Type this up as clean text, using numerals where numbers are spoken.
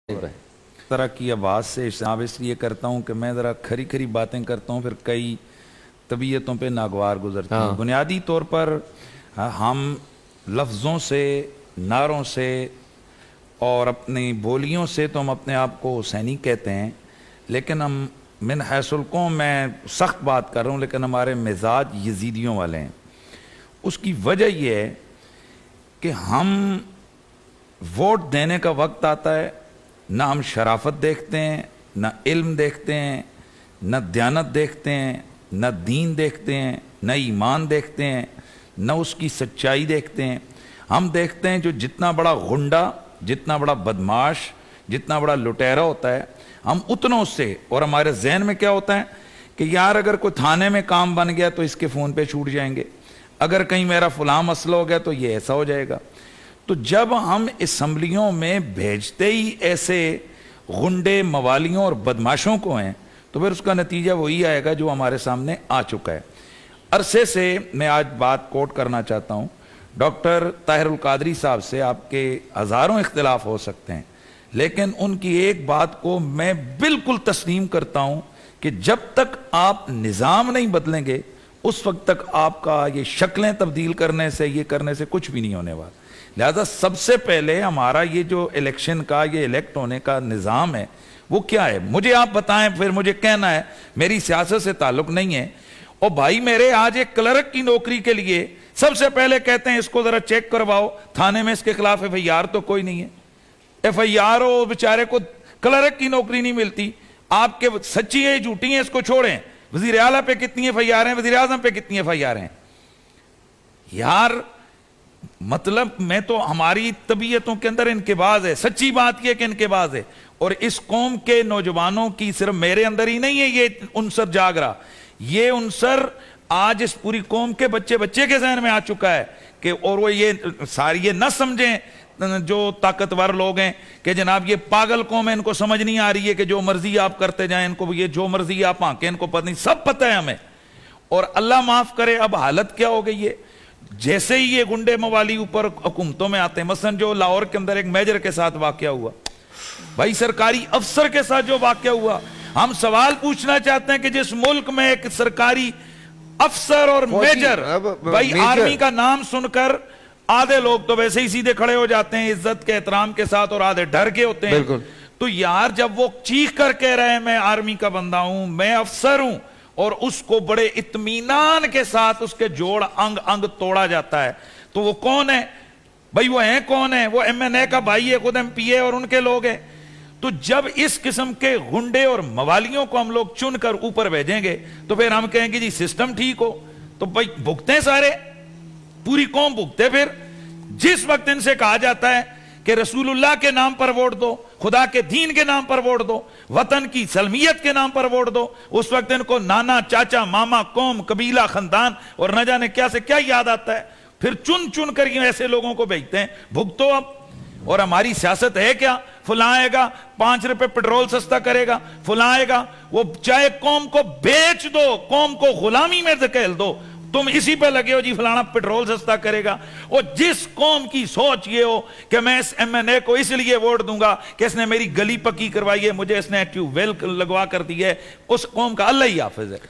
तरह की आवाज़ से इस्तेमाल इसलिए करता हूँ कि मैं ज़रा खरी खरी बातें करता हूँ, फिर कई तबीयतों पे नागवार गुजरती हैं। बुनियादी तौर पर हम लफ्ज़ों से, नारों से और अपनी बोलियों से तो हम अपने आप को हुसैनी कहते हैं, लेकिन हम मिन हैसुल कौम मैं सख्त बात कर रहा हूँ, लेकिन हमारे मिजाज यजीदियों वाले हैं। उसकी वजह यह है कि हम वोट देने का वक्त आता है, ना हम शराफत देखते हैं, ना इल्म देखते हैं, ना दयानत देखते हैं, ना दीन देखते हैं, ना ईमान देखते हैं, ना उसकी सच्चाई देखते हैं। हम देखते हैं जो जितना बड़ा गुंडा, जितना बड़ा बदमाश, जितना बड़ा लुटेरा होता है, हम उतना उससे, और हमारे जहन में क्या होता है कि यार अगर कोई थाने में काम बन गया तो इसके फ़ोन पे छूट जाएंगे, अगर कहीं मेरा फलां मसला हो गया तो ये ऐसा हो जाएगा। तो जब हम असम्बलियों में भेजते ही ऐसे गुंडे, मवालियों और बदमाशों को हैं, तो फिर उसका नतीजा वही आएगा जो हमारे सामने आ चुका है। अरसे से मैं आज बात कोट करना चाहता हूँ। डॉक्टर ताहिरुल कादरी साहब से आपके हज़ारों इख्तिलाफ हो सकते हैं, लेकिन उनकी एक बात को मैं बिल्कुल तस्लीम करता हूँ कि जब तक आप निज़ाम नहीं बदलेंगे उस वक्त तक आपका ये शक्लें तब्दील करने से, ये करने से कुछ भी नहीं होने वाला। लिहाजा सबसे पहले हमारा ये जो इलेक्शन का, ये इलेक्ट होने का निज़ाम है वो क्या है, मुझे आप बताएं, फिर मुझे कहना है। मेरी सियासत से ताल्लुक नहीं है। और भाई मेरे आज एक क्लर्क की नौकरी के लिए सबसे पहले कहते हैं इसको जरा चेक करवाओ, थाने में इसके खिलाफ FIR तो कोई नहीं है। FIR हो, बेचारे को क्लर्क की नौकरी नहीं मिलती। आपके सच्ची है झूठी है इसको छोड़ें, वजीर आला पे कितनी FIR हैं, वजीर आज़म पे कितनी FIR हैं। यार मतलब मैं तो, हमारी तबीयतों के अंदर इनकेबाज है, सच्ची बात यह कि इनकेबाज है। और इस कौम के नौजवानों की, सिर्फ मेरे अंदर ही नहीं है ये उनसर जाग रहा, ये उनसर आज इस पूरी कौम के बच्चे बच्चे के जहन में आ चुका है कि, और वो ये सारी ये न समझें जो ताकतवर लोग हैं कि जनाब ये पागल कौम है, इनको समझ नहीं आ रही है कि जो मर्जी आप करते जाएं, इनको ये जो मर्जी आप आंकें, इनको पता नहीं, सब पता है हमें। और अल्लाह माफ करे अब हालत क्या हो गई है, जैसे ही ये गुंडे मवाली ऊपर हुकूमतों में आते हैं, मसलन जो लाहौर के अंदर एक मेजर के साथ वाकया हुआ, भाई सरकारी अफसर के साथ जो वाकया हुआ, हम सवाल पूछना चाहते हैं कि जिस मुल्क में एक सरकारी अफसर और मेजर, भाई आर्मी का नाम सुनकर आधे लोग तो वैसे ही सीधे खड़े हो जाते हैं इज्जत के एहतराम के साथ, और आधे डर के होते हैं। तो यार जब वो चीख कर कह रहे हैं मैं आर्मी का बंदा हूं, मैं अफसर हूं, और उसको बड़े इत्मीनान के साथ उसके जोड़ अंग अंग तोड़ा जाता है, तो वो कौन है भाई, वो है कौन है, वो MNA का भाई है, खुद MP और उनके लोग हैं। तो जब इस किस्म के गुंडे और मवालियों को हम लोग चुनकर ऊपर भेजेंगे तो फिर हम कहेंगे जी सिस्टम ठीक हो, तो भाई भुगते सारे, पूरी कौम भुगते। फिर जिस वक्त इनसे कहा जाता है कि रसूलुल्लाह के नाम पर वोट दो, खुदा के दीन के नाम पर वोट दो, वतन की सलमियत के नाम पर वोट दो, उस वक्त इनको नाना, चाचा, मामा, कौम, कबीला, खानदान और न जाने क्या से क्या याद आता है। फिर चुन चुन कर ऐसे लोगों को भेजते हैं, भुगतो अब। और हमारी सियासत है क्या, फलां आएगा 5 रुपए पेट्रोल सस्ता करेगा, फलां आएगा, वो चाहे कौम को बेच दो, कौम को गुलामी में धकेल दो, तुम इसी पे लगे हो जी फलाना पेट्रोल सस्ता करेगा। और जिस कौम की सोच ये हो कि मैं इस MNA को इसलिए वोट दूंगा कि इसने मेरी गली पक्की करवाई है, मुझे इसने ट्यूबवेल लगवा कर दी है, उस कौम का अल्लाह ही हाफिज है।